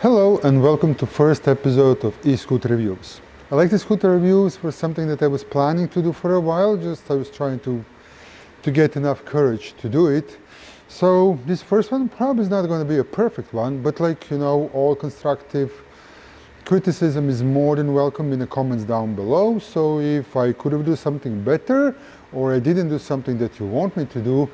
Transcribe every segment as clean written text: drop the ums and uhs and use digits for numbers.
Hello and welcome to first episode of eScoot reviews. I like the scooter reviews for something that I was planning to do for a while, just I was trying to get enough courage to do it. So this first one probably is not going to be a perfect one, but all constructive criticism is more than welcome in the comments down below. So if I could have done something better or I didn't do something that you want me to do,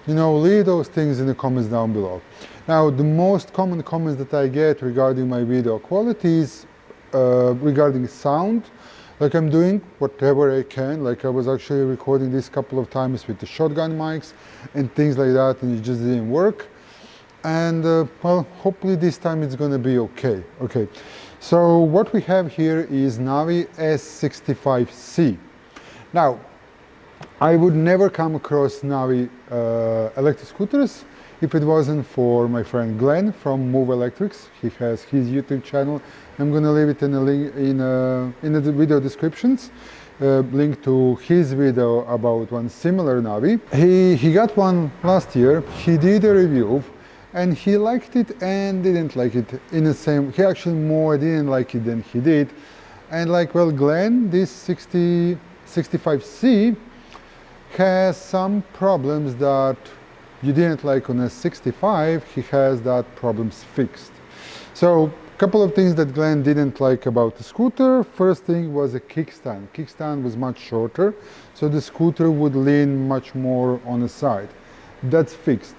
leave those things in the comments down below. Now, the most common comments that I get regarding my video quality is regarding sound. Like I'm doing whatever I can, like I was actually recording this couple of times with the shotgun mics and things like that, and it just didn't work. And well, hopefully this time it's going to be okay. Okay, so what we have here is Navee S65C. Now, I would never come across Navee electric scooters if it wasn't for my friend Glenn from Move Electrics. He has his YouTube channel. I'm going to leave it in the video descriptions. Link to his video about one similar Navee. He got one last year. He did a review and he liked it and didn't like it in the same. He actually more didn't like it than he did. And like, well, Glenn, this 65C has some problems that you didn't like on a 65, he has that problems fixed. So a couple of things that Glenn didn't like about the scooter. First thing was a kickstand. Kickstand was much shorter, so the scooter would lean much more on the side. That's fixed.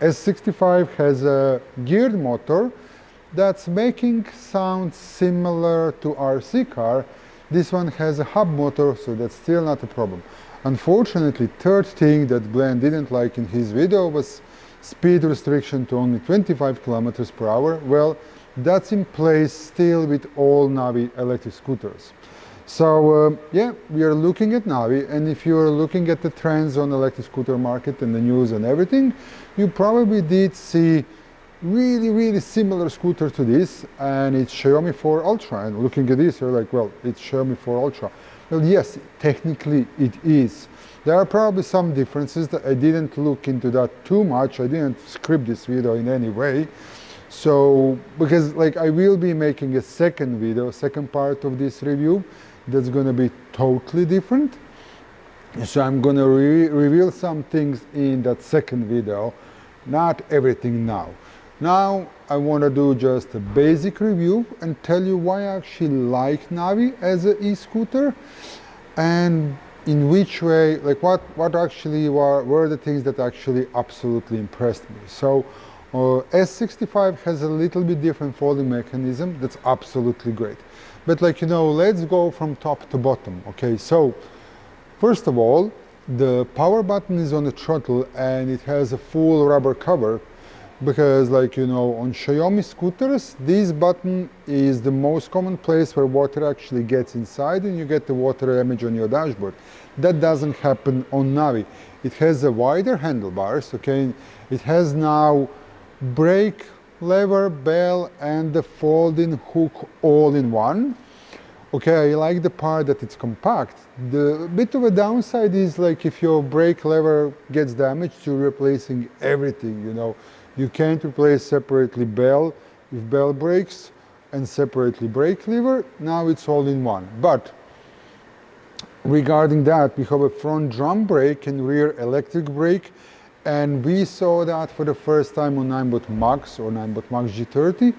S65 has a geared motor that's making sound similar to RC car. This one has a hub motor, so that's still not a problem. Unfortunately, third thing that Glenn didn't like in his video was speed restriction to only 25 kilometers per hour. Well, that's in place still with all Navee electric scooters. So yeah, we are looking at Navee, and if you're looking at the trends on the electric scooter market and the news and everything, you probably did see really similar scooter to this, and it's Xiaomi 4 Ultra. And looking at this, you're like, well, it's Xiaomi 4 Ultra. Well, yes, technically it is. There are probably some differences that I didn't look into that too much. I didn't script this video in any way. So, because like I will be making a second video, second part of this review, that's going to be totally different. So I'm going to reveal some things in that second video, not everything now. Now I want to do just a basic review and tell you why I actually like Navee as an e-scooter and in which way, like what actually were the things that actually absolutely impressed me. So S65 has a little bit different folding mechanism. That's absolutely great. But let's go from top to bottom. Okay, so first of all, the power button is on the throttle and it has a full rubber cover. Because on Xiaomi scooters, this button is the most common place where water actually gets inside and you get the water damage on your dashboard. That doesn't happen on Navee. It has a wider handlebars, okay? It has now brake, lever, bell and the folding hook all in one. Okay, I like the part that it's compact. The bit of a downside is like if your brake lever gets damaged, you're replacing everything, You can't replace separately bell with bell brakes and separately brake lever. Now it's all in one. But regarding that, we have a front drum brake and rear electric brake. And we saw that for the first time on 9bot Max or 9bot Max G30.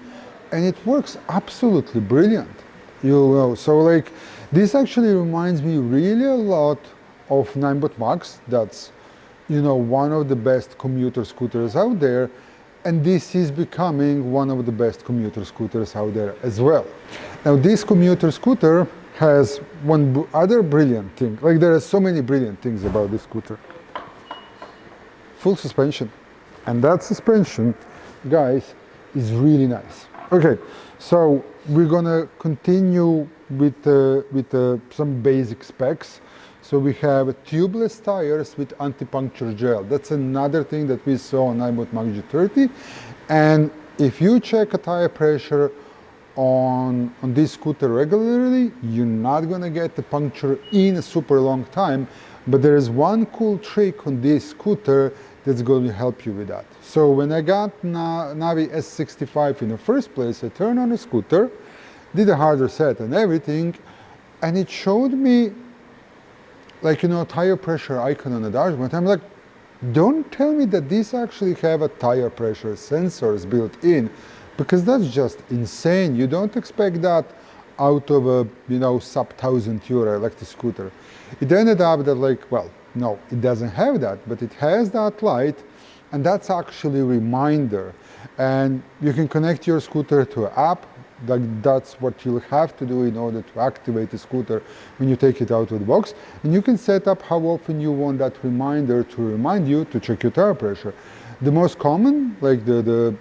And it works absolutely brilliant. So like this actually reminds me really a lot of 9bot Max. That's one of the best commuter scooters out there. And this is becoming one of the best commuter scooters out there as well. Now this commuter scooter has one other brilliant thing. Like there are so many brilliant things about this scooter. Full suspension. And that suspension, guys, is really nice. Okay, so we're gonna continue with some basic specs. So we have tubeless tires with anti-puncture gel. That's another thing that we saw on 9bot Max G30. And if you check a tire pressure on this scooter regularly, you're not going to get the puncture in a super long time. But there is one cool trick on this scooter that's going to help you with that. So when I got Navee S65 in the first place, I turned on the scooter, did a hard reset and everything, and it showed me like, tire pressure icon on the dashboard. I'm like, don't tell me that these actually have a tire pressure sensors built in, because that's just insane. You don't expect that out of a, sub €1,000 electric scooter. It ended up that like, well, no, it doesn't have that, but it has that light, and that's actually a reminder. And you can connect your scooter to an app. That's what you'll have to do in order to activate the scooter when you take it out of the box. And you can set up how often you want that reminder to remind you to check your tire pressure. The most common, like the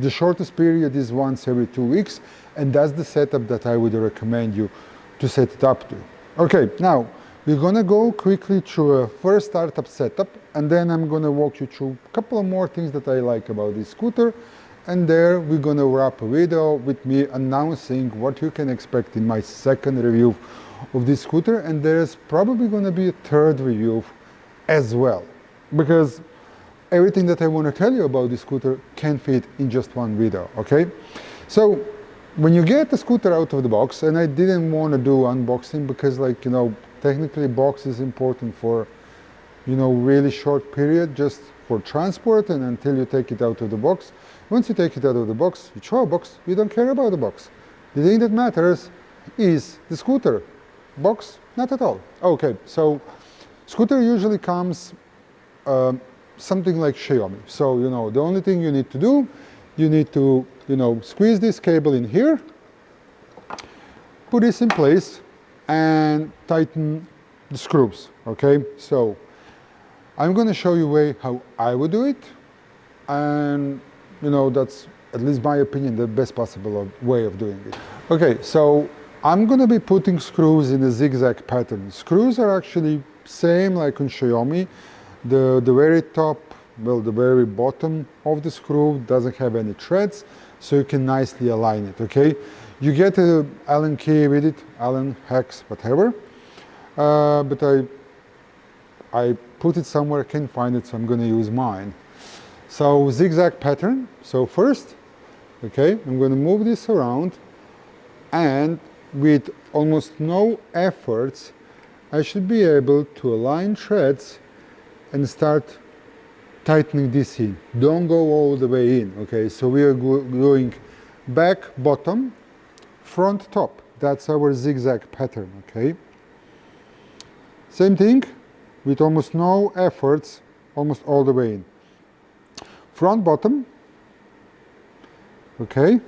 shortest period, is once every 2 weeks, and that's the setup that I would recommend you to set it up to. Okay, now we're gonna go quickly through a first startup setup, and then I'm gonna walk you through a couple of more things that I like about this scooter. And there we're gonna wrap a video with me announcing what you can expect in my second review of this scooter, and there's probably gonna be a third review as well, because everything that I want to tell you about this scooter can fit in just one video, okay? So when you get the scooter out of the box, and I didn't want to do unboxing because, like, technically box is important for, really short period, just for transport and until you take it out of the box. Once you take it out of the box, you throw a box, you don't care about the box. The thing that matters is the scooter. Box, not at all. Okay, so scooter usually comes something like Xiaomi. So, the only thing you need to do, you need to, squeeze this cable in here, put this in place, and tighten the screws, okay? So I'm going to show you way how I would do it, and that's, at least my opinion, the best possible way of doing it. Okay, so I'm going to be putting screws in a zigzag pattern. Screws are actually same like on Xiaomi. The very top, well, the very bottom of the screw doesn't have any threads, so you can nicely align it, okay? You get a Allen key with it, Allen, hex, whatever, but I put it somewhere, I can't find it, so I'm going to use mine. So zigzag pattern. So first, okay, I'm going to move this around, and with almost no efforts, I should be able to align threads and start tightening this in. Don't go all the way in, okay? So we are going back, bottom, front, top. That's our zigzag pattern, okay? Same thing, with almost no efforts, almost all the way in. Front, bottom, okay?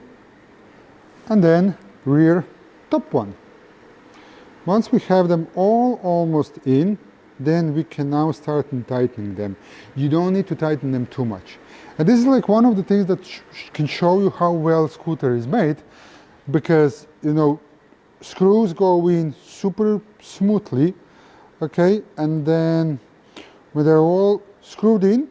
And then rear, top one. Once we have them all almost in, then we can now start tightening them. You don't need to tighten them too much. And this is like one of the things that can show you how well scooter is made, because, screws go in super smoothly, okay? And then when they're all screwed in,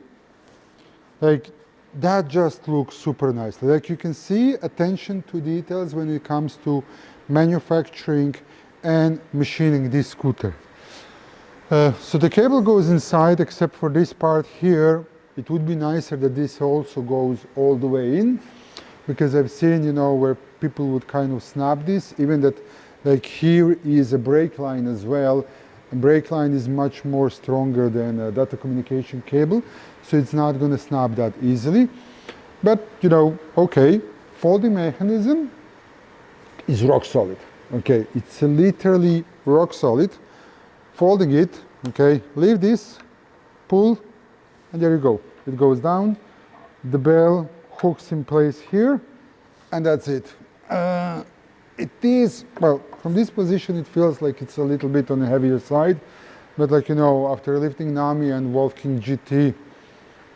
like, that just looks super nicely. Like, you can see attention to details when it comes to manufacturing and machining this scooter. So the cable goes inside, except for this part here. It would be nicer that this also goes all the way in, because I've seen, where people would kind of snap this, even that, like, here is a brake line as well. And brake line is much more stronger than a data communication cable, so it's not going to snap that easily. But, okay, folding mechanism is rock solid. Okay, it's literally rock solid. Folding it, okay, leave this, pull, and there you go. It goes down, the bell hooks in place here, and that's it. It is, well, from this position it feels like it's a little bit on the heavier side, but, like, after lifting Nami and Wolf King GT,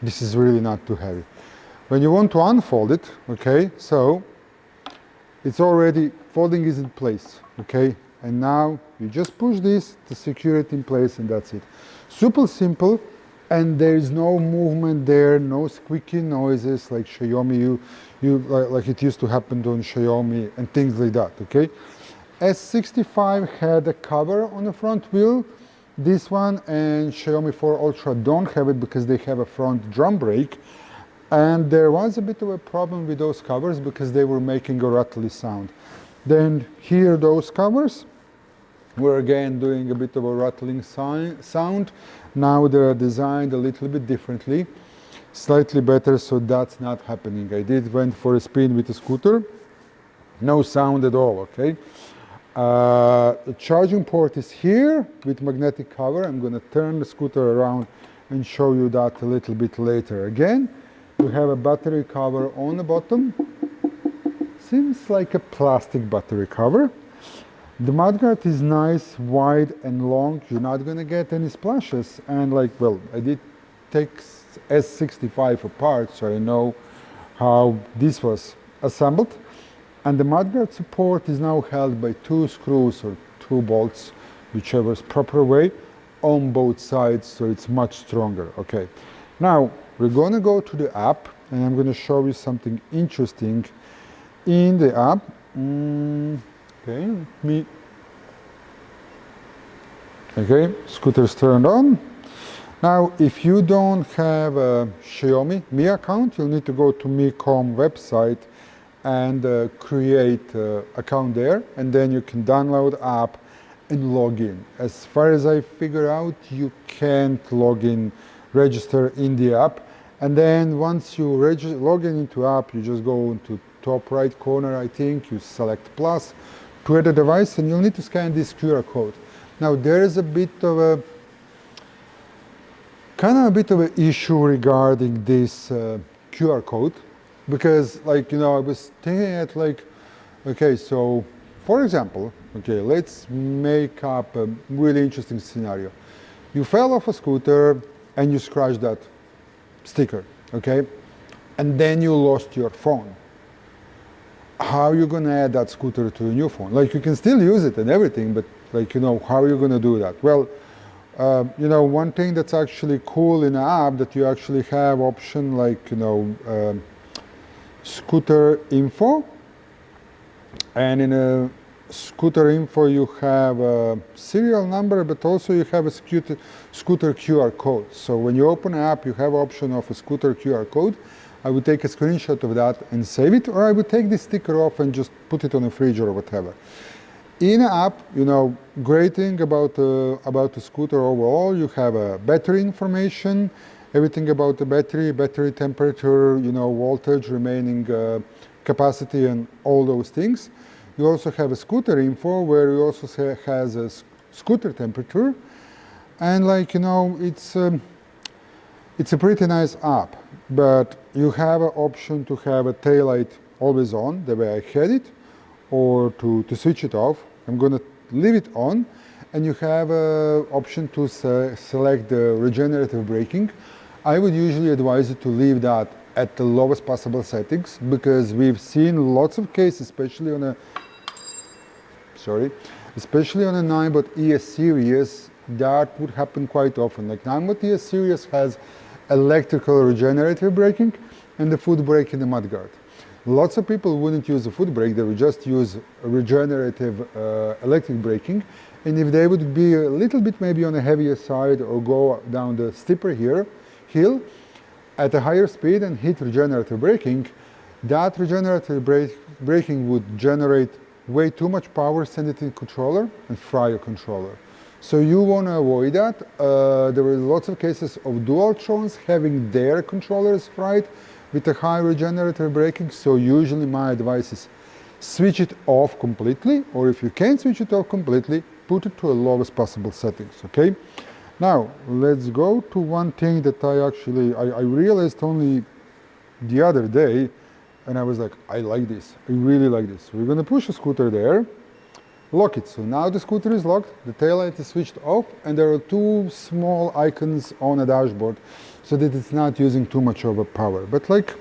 this is really not too heavy. When you want to unfold it, okay, so it's already, folding is in place, okay, and now you just push this to secure it in place, and that's it. Super simple, and there is no movement there, no squeaky noises like Xiaomi, like it used to happen on Xiaomi and things like that, okay? S65 had a cover on the front wheel This one and Xiaomi 4 Ultra don't have it because they have a front drum brake. And there was a bit of a problem with those covers because they were making a rattly sound. Then here those covers were again doing a bit of a rattling sound. Now they're designed a little bit differently, slightly better, so that's not happening. I went for a spin with a scooter, no sound at all, okay? The charging port is here with magnetic cover. I'm going to turn the scooter around and show you that a little bit later. Again, you have a battery cover on the bottom. Seems like a plastic battery cover. The mudguard is nice, wide and long. You're not going to get any splashes. And like, well, I did take S65 apart, so I know how this was assembled. And the mudguard support is now held by 2 screws or 2 bolts, whichever is proper way, on both sides, so it's much stronger. Okay. Now, we're going to go to the app, and I'm going to show you something interesting in the app. Okay, scooter's turned on. Now, if you don't have a Xiaomi Mi account, you'll need to go to Mi.com website and create an account there, and then you can download the app and log in. As far as I figure out, you can't log in, register in the app, and then once you log in into app, you just go into top right corner, I think, you select plus to add a device, and you'll need to scan this QR code. Now, there is a bit of a an issue regarding this QR code, because, like, you know, I was thinking at like, okay, so for example, okay, let's make up a really interesting scenario. You fell off a scooter and you scratched that sticker, okay, and then you lost your phone. How are you going to add that scooter to a new phone? Like, you can still use it and everything, but, like, you know, how are you going to do that? Well, you know, one thing that's actually cool in the app, that you actually have option like, you know, scooter info, and in a scooter info you have a serial number, but also you have a scooter QR code. So when you open an app, you have option of a scooter QR code. I would take a screenshot of that and save it, or I would take this sticker off and just put it on a fridge or whatever. In an app, you know, great thing about the scooter overall, you have a battery information, everything about the battery temperature, you know, voltage, remaining capacity, and all those things. You also have a scooter info, where you also has a scooter temperature, and, like, you know, it's a pretty nice app. But you have an option to have a taillight always on, the way I had it, or to switch it off. I'm going to leave it on, and you have an option to select the regenerative braking. I would usually advise you to leave that at the lowest possible settings, because we've seen lots of cases, especially on a 9-bot ES series, that would happen quite often. Like, 9-bot ES series has electrical regenerative braking and the foot brake in the mudguard. Lots of people wouldn't use the foot brake, they would just use regenerative electric braking, and if they would be a little bit maybe on the heavier side or go down the steeper hill at a higher speed and hit regenerative braking, that regenerative braking would generate way too much power, send it in controller, and fry your controller. So you want to avoid that. There were lots of cases of Dualtrons having their controllers fried with a high regenerative braking, so usually my advice is switch it off completely, or if you can't switch it off completely, put it to a lowest possible settings, okay? Now, let's go to one thing that I realized only the other day, and I was like, I like this, I really like this. We're gonna push a scooter there, lock it. So now the scooter is locked, the taillight is switched off, and there are 2 small icons on a dashboard, so that it's not using too much of a power. But, like,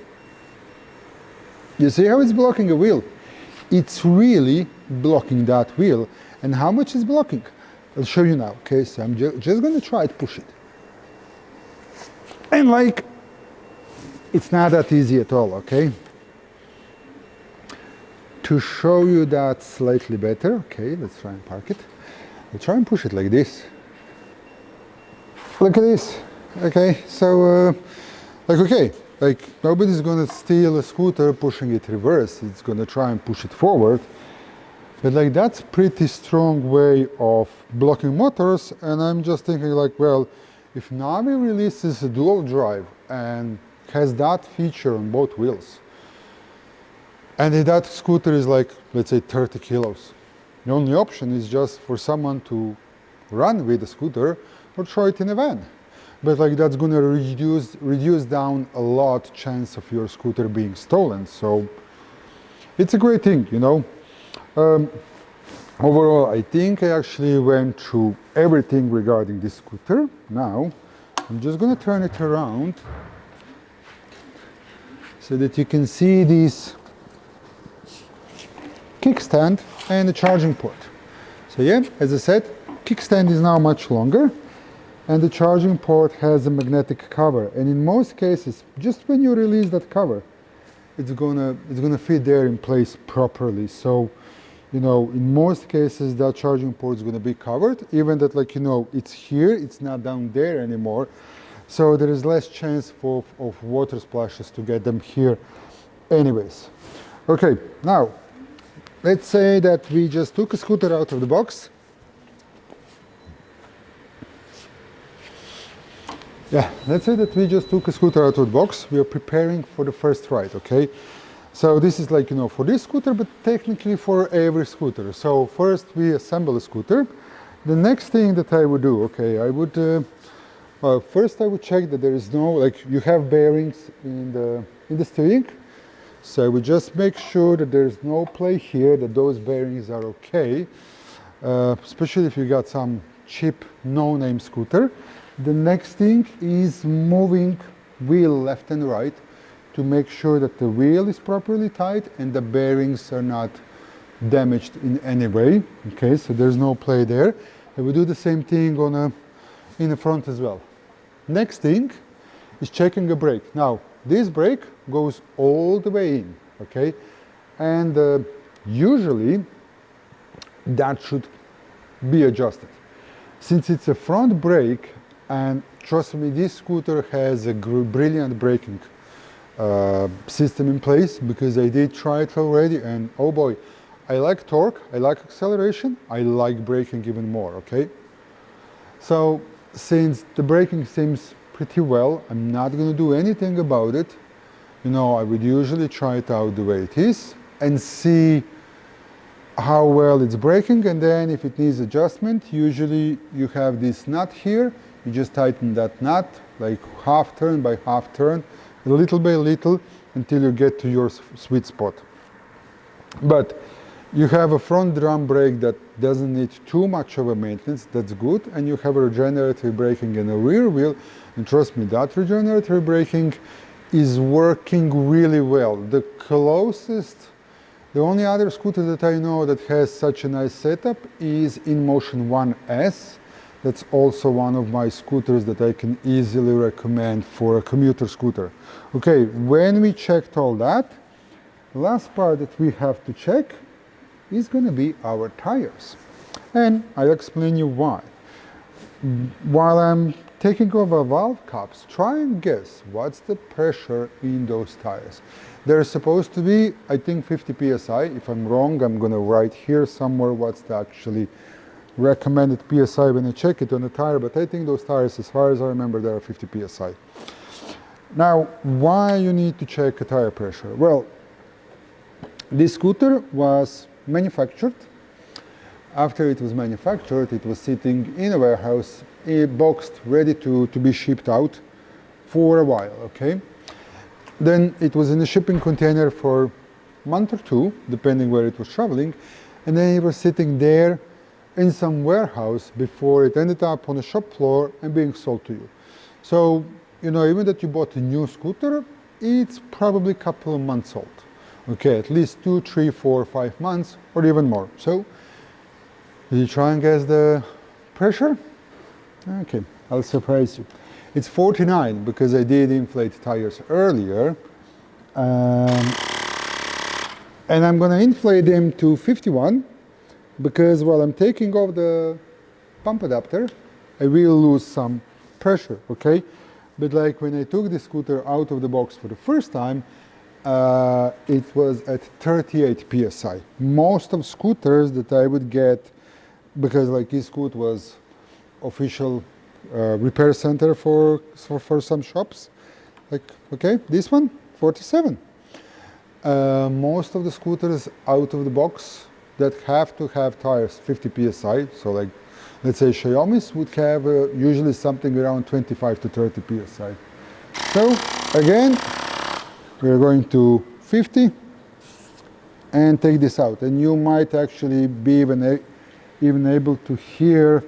you see how it's blocking a wheel? It's really blocking that wheel. And how much is blocking? I'll show you now, okay? So I'm just gonna try to push it. And, like, it's not that easy at all, okay? To show you that slightly better, okay, let's try and park it. I'll try and push it like this. Look at this. Okay, so like nobody's gonna steal a scooter pushing it reverse. It's gonna try and push it forward. But like that's pretty strong way of blocking motors, and I'm just thinking like, well, if Navee releases a dual drive and has that feature on both wheels, and if that scooter is like, let's say 30 kilos, the only option is just for someone to run with the scooter or throw it in a van. But like that's gonna reduce down a lot chance of your scooter being stolen. So it's a great thing, you know. Overall, I think I actually went through everything regarding this scooter. Now, I'm just going to turn it around so that you can see this kickstand and the charging port. So yeah, as I said, kickstand is now much longer and the charging port has a magnetic cover. And in most cases, just when you release that cover, it's gonna fit there in place properly. So, you know, in most cases that charging port is gonna be covered, even that, like, you know, it's here, it's not down there anymore. So there is less chance of water splashes to get them here anyways. Okay, now, let's say that we just took a scooter out of the box. Yeah, let's say that we just took a scooter out of the box. We are preparing for the first ride, okay? So this is like, you know, for this scooter, but technically for every scooter. So first we assemble a scooter. The next thing that I would do, okay, I would, first I would check that there is no, like you have bearings in the steering. So I would just make sure that there's no play here, that those bearings are okay. Especially if you got some cheap no-name scooter. The next thing is moving wheel left and right to make sure that the wheel is properly tight and the bearings are not damaged in any way. Okay, so there's no play there. And we do the same thing in the front as well. Next thing is checking a brake. Now, this brake goes all the way in, okay? And usually that should be adjusted. Since it's a front brake, and trust me, this scooter has a brilliant braking system in place, because I did try it already, and oh boy, I like torque, I like acceleration, I like braking even more, okay? So since the braking seems pretty well, I'm not going to do anything about it. You know, I would usually try it out the way it is and see how well it's braking, and then if it needs adjustment, usually you have this nut here. You just tighten that nut, like half turn by half turn, little by little, until you get to your sweet spot. But you have a front drum brake that doesn't need too much of a maintenance, that's good, and you have a regenerative braking in the rear wheel, and trust me, that regenerative braking is working really well. The only other scooter that I know that has such a nice setup is InMotion 1S. That's also one of my scooters that I can easily recommend for a commuter scooter. Okay, when we checked all that, the last part that we have to check is going to be our tires. And I'll explain you why. While I'm taking over valve caps, try and guess what's the pressure in those tires. They're supposed to be, I think, 50 psi. If I'm wrong, I'm going to write here somewhere what's the actually recommended psi when I check it on the tire, but I think those tires, as far as I remember, they are 50 psi. Now, why you need to check a tire pressure? Well, this scooter was manufactured. After it was manufactured, it was sitting in a warehouse, boxed, ready to be shipped out for a while, okay? Then it was in a shipping container for a month or two, depending where it was traveling, and then it was sitting there in some warehouse before it ended up on the shop floor and being sold to you. So, you know, even that you bought a new scooter, it's probably a couple of months old. Okay, at least 2, 3, 4, 5 months, or even more. So, did you try and guess the pressure? Okay, I'll surprise you. It's 49, because I did inflate tires earlier. And I'm gonna inflate them to 51, because while I'm taking off the pump adapter, I will lose some pressure, okay? But like when I took the scooter out of the box for the first time, it was at 38 psi. Most of scooters that I would get, because like eScoot was official repair center for some shops, like, okay, this one, 47. Most of the scooters out of the box that have to have tires 50 psi, so like let's say Xiaomi's would have usually something around 25 to 30 psi. So again, we're going to 50 and take this out, and you might actually be even able to hear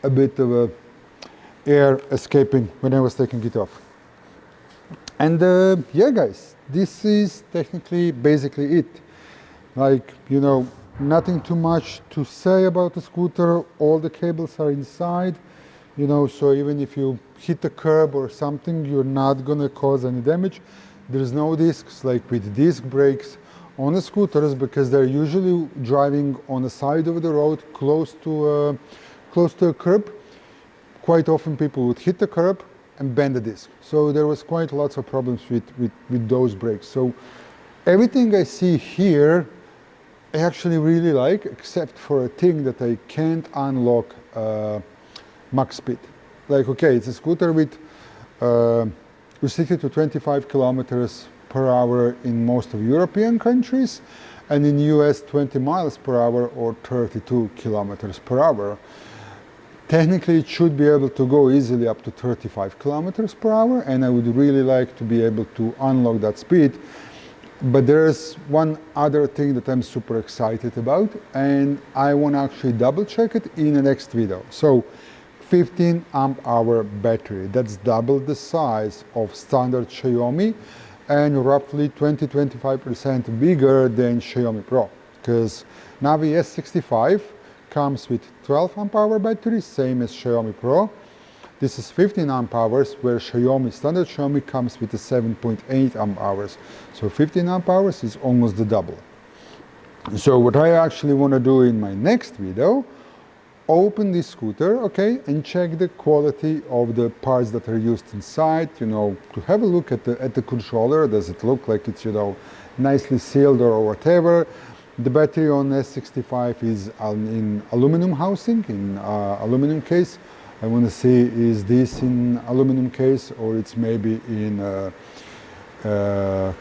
a bit of air escaping when I was taking it off. And yeah, guys, this is technically basically it. Like, you know, nothing too much to say about the scooter. All the cables are inside, you know, so even if you hit a curb or something, you're not gonna cause any damage. There's no discs like with disc brakes on the scooters, because they're usually driving on the side of the road close to a curb. Quite often people would hit the curb and bend the disc. So there was quite lots of problems with those brakes. So everything I see here, I actually really like, except for a thing that I can't unlock max speed. Like, okay, it's a scooter with restricted to 25 kilometers per hour in most of European countries, and in US 20 miles per hour or 32 kilometers per hour. Technically, it should be able to go easily up to 35 kilometers per hour, and I would really like to be able to unlock that speed. But there's one other thing that I'm super excited about, and I want to actually double check it in the next video. So 15 amp hour battery, that's double the size of standard Xiaomi and roughly 20-25% bigger than Xiaomi Pro, because Navee S65 comes with 12 amp hour battery, same as Xiaomi Pro. This is 15 amp hours, where standard Xiaomi comes with a 7.8 amp hours. So 15 amp hours is almost the double. So what I actually want to do in my next video, open this scooter, okay, and check the quality of the parts that are used inside, you know, to have a look at the controller. Does it look like it's, you know, nicely sealed or whatever? The battery on S65 is in aluminum housing, in aluminum case. I want to see, is this in aluminum case, or it's maybe in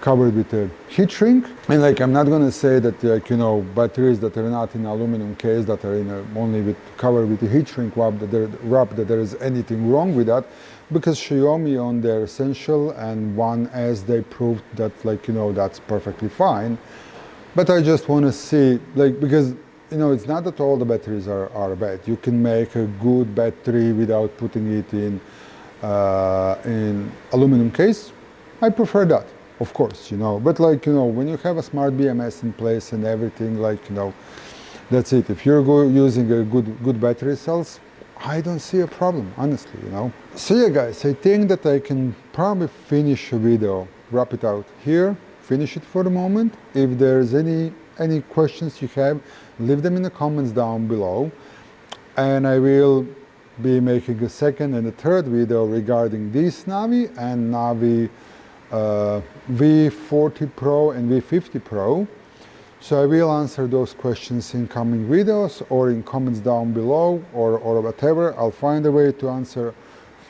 covered with a heat shrink. And like, I'm not going to say that, like, you know, batteries that are not in aluminum case, that are in only covered with a heat shrink wrap, that there is anything wrong with that, because Xiaomi on their Essential and One S, they proved that, like, you know, that's perfectly fine. But I just want to see, like, because, you know, it's not that all the batteries are bad. You can make a good battery without putting it in aluminum case. I prefer that, of course, you know. But, like, you know, when you have a smart BMS in place and everything, like, you know, that's it. If you're using a good battery cells, I don't see a problem, honestly, you know. So yeah, guys, I think that I can probably finish a video, wrap it out here, finish it for the moment. If there's any questions you have, leave them in the comments down below, and I will be making a second and a third video regarding this Navee and Navee V40 Pro and V50 Pro. So I will answer those questions in coming videos or in comments down below, or whatever. I'll find a way to answer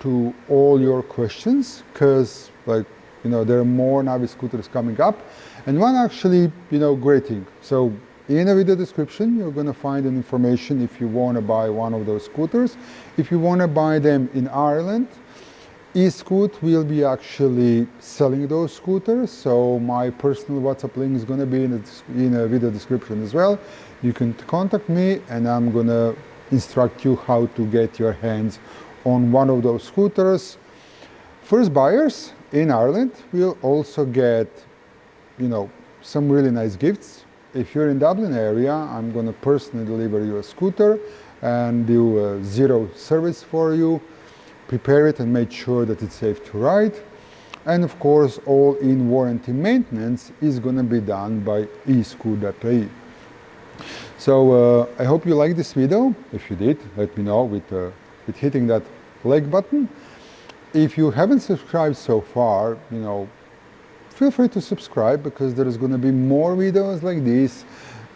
to all your questions, because, like, you know, there are more Navee scooters coming up. And one actually, you know, great thing. So in the video description, you're going to find an information if you want to buy one of those scooters. If you want to buy them in Ireland, eScoot will be actually selling those scooters. So my personal WhatsApp link is going to be in the video description as well. You can contact me, and I'm going to instruct you how to get your hands on one of those scooters. First buyers in Ireland will also get, you know, some really nice gifts. If you're in Dublin area, I'm going to personally deliver you a scooter and do a zero service for you, prepare it and make sure that it's safe to ride. And of course, all in warranty maintenance is going to be done by eScoot.ie. So I hope you liked this video. If you did, let me know with hitting that like button. If you haven't subscribed so far, feel free to subscribe, because there is going to be more videos like this.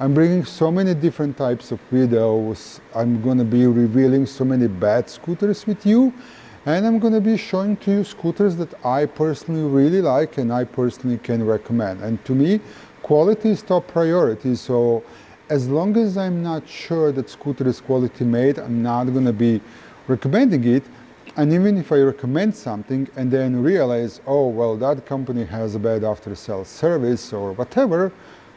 I'm bringing so many different types of videos. I'm going to be revealing so many bad scooters with you, and I'm going to be showing to you scooters that I personally really like and I personally can recommend. And to me, quality is top priority. So as long as I'm not sure that scooter is quality made, I'm not going to be recommending it. And even if I recommend something and then realize, oh, well, that company has a bad after-sales service or whatever,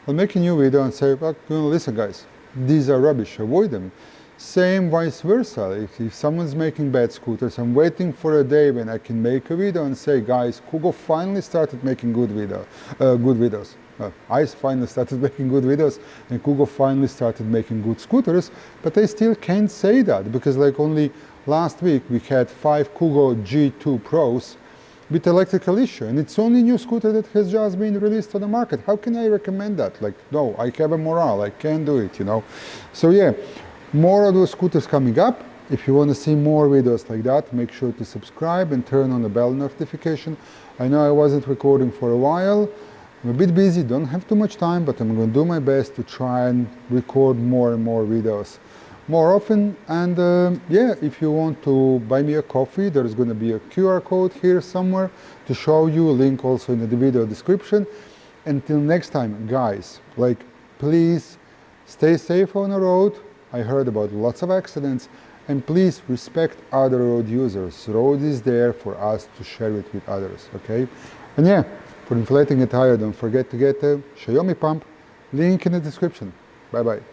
I'll make a new video and say, well, listen guys, these are rubbish, avoid them. Same vice versa. If someone's making bad scooters, I'm waiting for a day when I can make a video and say, guys, Kugo finally started making good videos. I finally started making good videos, and Kugo finally started making good scooters, but I still can't say that, because like only last week we had 5 Kugo G2 Pros with electrical issue, and it's only new scooter that has just been released on the market. How can I recommend that? Like, no, I have a morale, I can't do it, So yeah, more of those scooters coming up. If you want to see more videos like that, make sure to subscribe and turn on the bell notification. I know I wasn't recording for a while. I'm a bit busy, don't have too much time, but I'm going to do my best to try and record more and more videos more often. And yeah, if you want to buy me a coffee, there's going to be a QR code here somewhere to show you, a link also in the video description. Until next time, guys, please stay safe on the road. I heard about lots of accidents, and please respect other road users. Road is there for us to share it with others, okay? And yeah, for inflating a tire, don't forget to get a Xiaomi pump, link in the description. Bye bye.